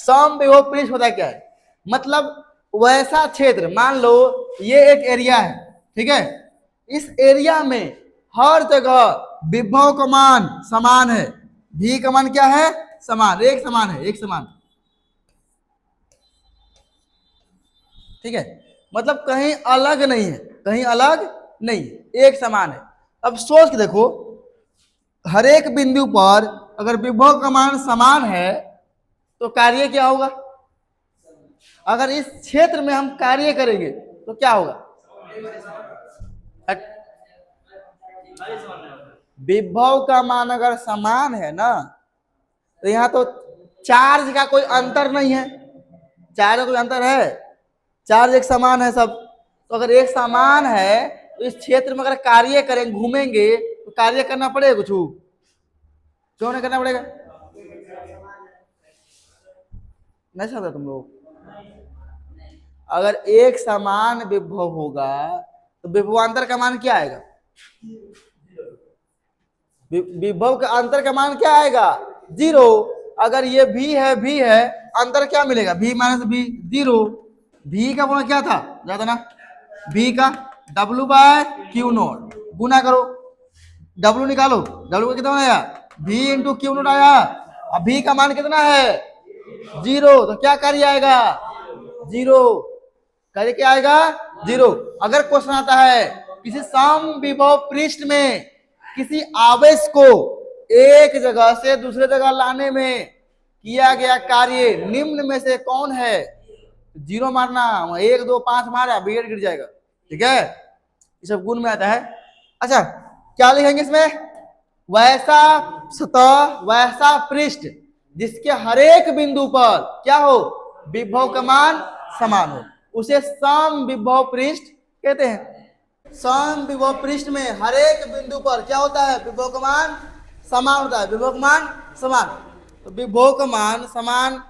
समविभव पृष्ठ होता क्या है, मतलब वैसा क्षेत्र, मान लो ये एक एरिया है, ठीक है, इस एरिया में हर जगह विभव का मान समान है, भी का मान क्या है, समान, एक समान है, एक समान, ठीक है, मतलब कहीं अलग नहीं है, कहीं अलग नहीं, एक समान है। अब सोच के देखो, हर एक बिंदु पर अगर विभव का मान समान है तो कार्य क्या होगा, अगर इस क्षेत्र में हम कार्य करेंगे तो क्या होगा, विभव का मान अगर समान है ना, तो यहाँ तो चार्ज का कोई अंतर नहीं है, चार्ज का कोई अंतर है, चार्ज एक समान है सब, तो अगर एक समान है तो इस क्षेत्र में अगर कार्य करेंगे, घूमेंगे तो कार्य करना पड़ेगा कुछ, क्यों नहीं करना पड़ेगा, नहीं समझा तुम लोग, अगर एक समान विभव होगा तो विभवांतर का मान क्या आएगा, विभव का अंतर का मान क्या आएगा, जीरो, अगर ये भी है, अंतर क्या मिलेगा, भी माइनस भी, जीरो, भी का गुणा क्या था, याद है ना, भी का W बाय क्यू नोट, गुना करो, W निकालो, W का कितना आया, भी इंटू क्यू नोट आया, अब भी का मान कितना है, जीरो, तो क्या कार्य आएगा, जीरो, कार्य क्या आएगा, जीरो। अगर क्वेश्चन आता है किसी समविभव पृष्ठ में किसी आवेश को एक जगह से दूसरे जगह लाने में किया गया कार्य निम्न में से कौन है, जीरो मारना, 1 2 5 मारा बीएड गिर जाएगा, ठीक है, ये सब गुण में आता है। अच्छा क्या लिखेंगे इसमें, वैसा सतह वैसा पृष्ठ जिसके हर एक बिंदु पर क्या हो, विभव का मान समान हो, उसे समविभव पृष्ठ कहते हैं। समविभव पृष्ठ में हर एक बिंदु पर क्या होता है, विभव का मान समान होता है, विभव का मान समान, तो विभव का मान समान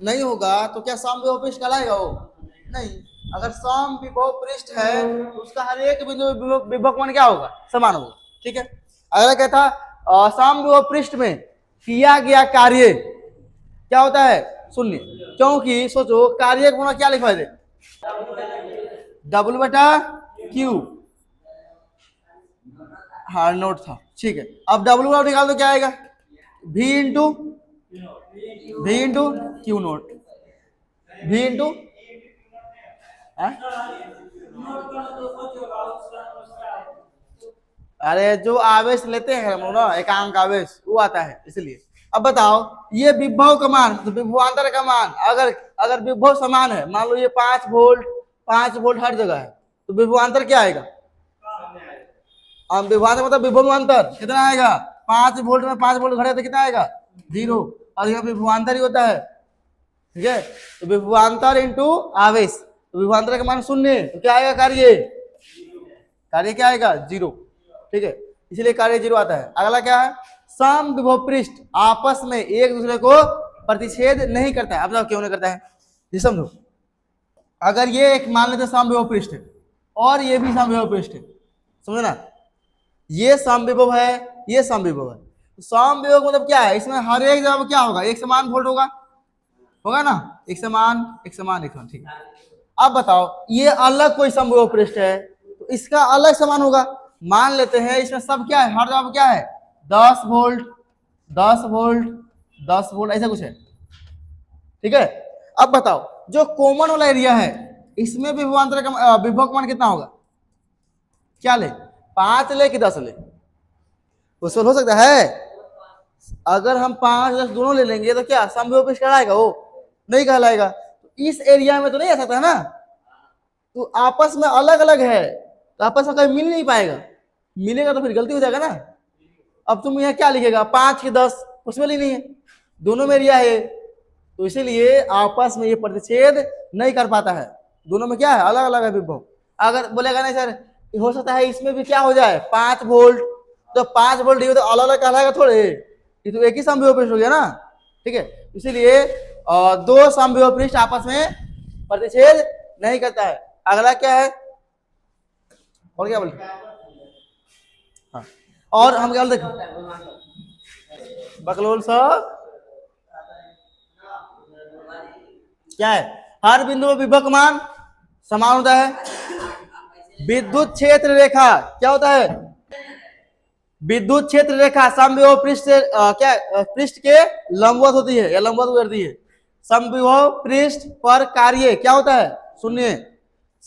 नहीं होगा तो क्या समविभव पृष्ठ कहलाएगा, वो नहीं, अगर समविभव पृष्ठ है तो उसका हर एक बिंदु विभव का मान क्या होगा, समान होगा, ठीक है। अगला क्या था, समविभव पृष्ठ में किया गया कार्य क्या होता है, शून्य, क्योंकि सोचो कार्य गुणा क्या लिखवा दे, W बटा Q, हाँ नोट था, ठीक है, अब W निकाल दो, क्या आएगा, V into Q note, V into, अरे जो आवेश लेते हैं हम लोग ना, एकांक आवेश, वो आता है इसलिए। अब बताओ ये विभव का मान, तो विभवांतर का मान, अगर विभव समान है, मान लो ये 5 वोल्ट हर जगह है, तो विभवांतर क्या आएगा, विभवांतर मतलब विभव अंतर कितना आएगा, 5 वोल्ट में 5 वोल्ट घटे तो कितना आएगा, जीरो, और यहाँ विभवांतर ही होता है, ठीक है, तो विभवांतर इंटू आवेश, तो विभवांतर का मान शून्य, तो क्या आएगा, कार्य क्या आएगा, जीरो, ठीक है, इसलिए कार्य जीरो आता है। अगला क्या है, समविभव पृष्ठ आपस में एक दूसरे को प्रतिच्छेद नहीं करता है, अब बताओ क्यों नहीं करता है, ये समझो, अगर ये एक मान लेते समविभव पृष्ठ है और ये भी समविभव पृष्ठ है, समझो ना, ये समविभव है, ये समविभव है, समविभव मतलब क्या है, इसमें हर एक जगह क्या होगा, एक समान वोल्ट होगा ना, एक समान, ठीक है। अब बताओ ये अलग कोई समविभव पृष्ठ है तो इसका अलग समान होगा, मान लेते हैं इसमें सब क्या है, हर जगह क्या है, 10 वोल्ट 10 वोल्ट 10 वोल्ट ऐसा कुछ है, ठीक है। अब बताओ जो कॉमन वाला एरिया है इसमें विभवांतर का विभव का मान कितना होगा, क्या ले, 5 ले कि 10 ले, उसमें हो सकता है, अगर हम 5 10 दोनों ले लेंगे तो क्या समविभव पृष्ठ कहलाएगा, वो नहीं कहलाएगा, तो इस एरिया में तो नहीं आ सकता ना, तो आपस में अलग अलग है, तो आपस में कभी मिल नहीं पाएगा, मिलेगा तो फिर गलती हो जाएगा ना। अब तुम यहाँ क्या लिखेगा, 5 के 10 उसमें नहीं है, दोनों में एरिया है, तो इसीलिए आपस में ये प्रतिच्छेद नहीं कर पाता है, दोनों में क्या है, अलग अलग है विभव। अगर बोलेगा नहीं सर हो सकता है इसमें भी क्या हो जाए 5 वोल्ट, तो 5 वोल्ट ये तो अलग अलग कहलाएगा थोड़े, ये तो एक ही समविभव पृष्ठ हो गया ना, ठीक है, इसीलिए दो समविभव पृष्ठ आपस में प्रतिच्छेद नहीं करता है। अगला क्या है, और क्या बोलते, हाँ, और हम क्या बोलते, बकलोल सा क्या है? हर बिंदु पर विभव का मान समान होता है। विद्युत क्षेत्र रेखा क्या होता है? विद्युत क्षेत्र रेखा समविभव पृष्ठ से क्या पृष्ठ के लंबवत होती है या लंबवत गुजरती है। समविभव पृष्ठ पर कार्य क्या होता है? सुनिए,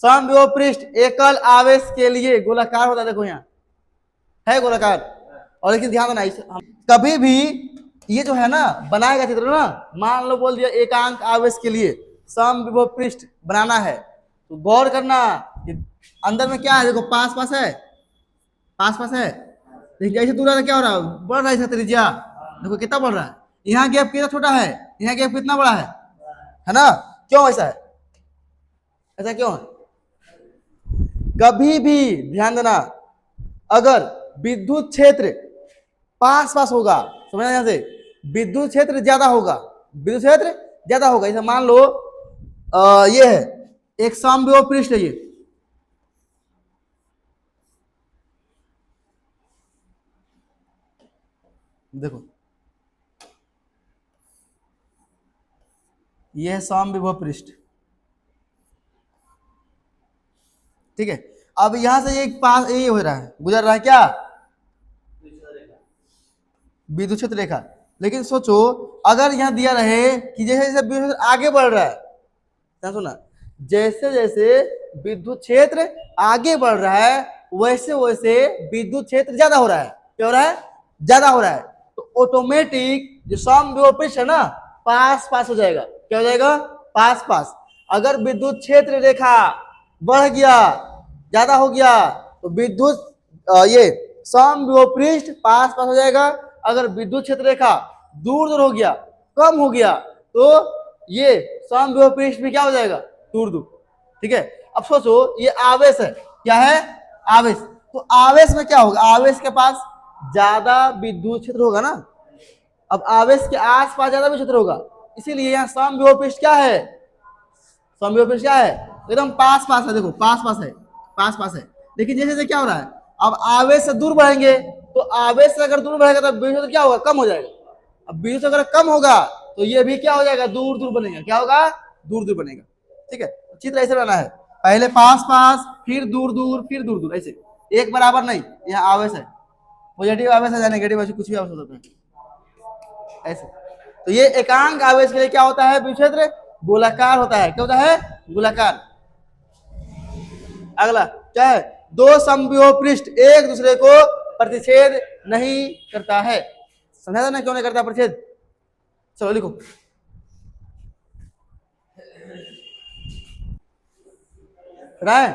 समविभव पृष्ठ एकल आवेश के लिए गोलाकार होता है। देखो यहाँ है गोलाकार। और लेकिन ध्यान देना, कभी भी ये जो है ना बनाएगा चित्र ना, मान लो बोल दिया एकांक आवेश के लिए समविभव पृष्ठ बनाना है, तो गौर करना अंदर में क्या है। देखो पास पास है, पास पास है, लेकिन जैसे दूर क्या हो रहा है? बढ़ रहा है इसका त्रिज्या। देखो कितना बढ़ रहा है। यहाँ गैप कितना छोटा है, यहाँ गैप कितना बड़ा है ना? क्यों ऐसा है? ऐसा क्यों है? कभी भी ध्यान देना, अगर विद्युत क्षेत्र पास पास होगा, समझना यहां से, विद्युत क्षेत्र ज्यादा होगा, विद्युत क्षेत्र ज्यादा होगा। जैसे मान लो ये है एक समविभव पृष्ठ है, ये देखो ये है समविभव पृष्ठ, ठीक है। अब यहां से एक पास ये हो रहा है, गुजर रहा है क्या? विद्युत क्षेत्र रेखा। लेकिन सोचो अगर यहां दिया रहे कि जैसे जैसे विद्युत क्षेत्र आगे बढ़ रहा है, क्या सुना, जैसे जैसे विद्युत क्षेत्र आगे बढ़ रहा है वैसे वैसे विद्युत क्षेत्र ज्यादा हो रहा है। क्या हो रहा है? ज्यादा हो रहा है। तो ऑटोमेटिक जो समविभव पृष्ठ है ना, पास पास हो जाएगा। क्या हो जाएगा? पास पास। अगर विद्युत क्षेत्र रेखा बढ़ गया, ज्यादा हो गया, तो विद्युत ये समविभव पृष्ठ पास पास हो जाएगा। अगर विद्युत क्षेत्र रेखा दूर दूर हो गया, कम हो गया, तो ये समविभव पृष्ठ भी क्या हो जाएगा? दूर दूर। ठीक है। अब सोचो ये आवेश है, क्या है? आवेश। तो आवेश में क्या होगा? आवेश के पास ज्यादा विद्युत क्षेत्र होगा ना। अब आवेश के आसपास ज्यादा विद्युत क्षेत्र होगा, इसीलिए यहाँ समविभव पृष्ठ क्या है? समविभव पृष्ठ क्या है? एकदम पास पास है। देखो पास पास है, पास पास है। लेकिन जैसे जैसे क्या हो रहा है, अब आवेश से दूर बढ़ेंगे, तो आवेश से अगर दूर बढ़ेगा तो विद्युत क्षेत्र क्या होगा? कम हो जाएगा। अब विद्युत अगर कम होगा तो ये भी क्या हो जाएगा? दूर दूर बनेगा। क्या होगा? दूर दूर बनेगा। ठीक है। चित्र ऐसे बनाना है, पहले पास पास, फिर दूर दूर, फिर दूर दूर, ऐसे एक बराबर नहीं। यहाँ आवेश है, पॉजिटिव आवेश है या नेगेटिव आवेश, कुछ भी आवेश हो सकता है ऐसे। तो ये एकांक आवेश के लिए क्या होता है? विद्युत क्षेत्र गोलाकार होता है। क्या होता है? गोलाकार। अगला क्या है? दो समविभव पृष्ठ एक दूसरे को प्रतिच्छेद नहीं करता है। समझा ना क्यों नहीं करता प्रतिच्छेद? चलो लिखो। राय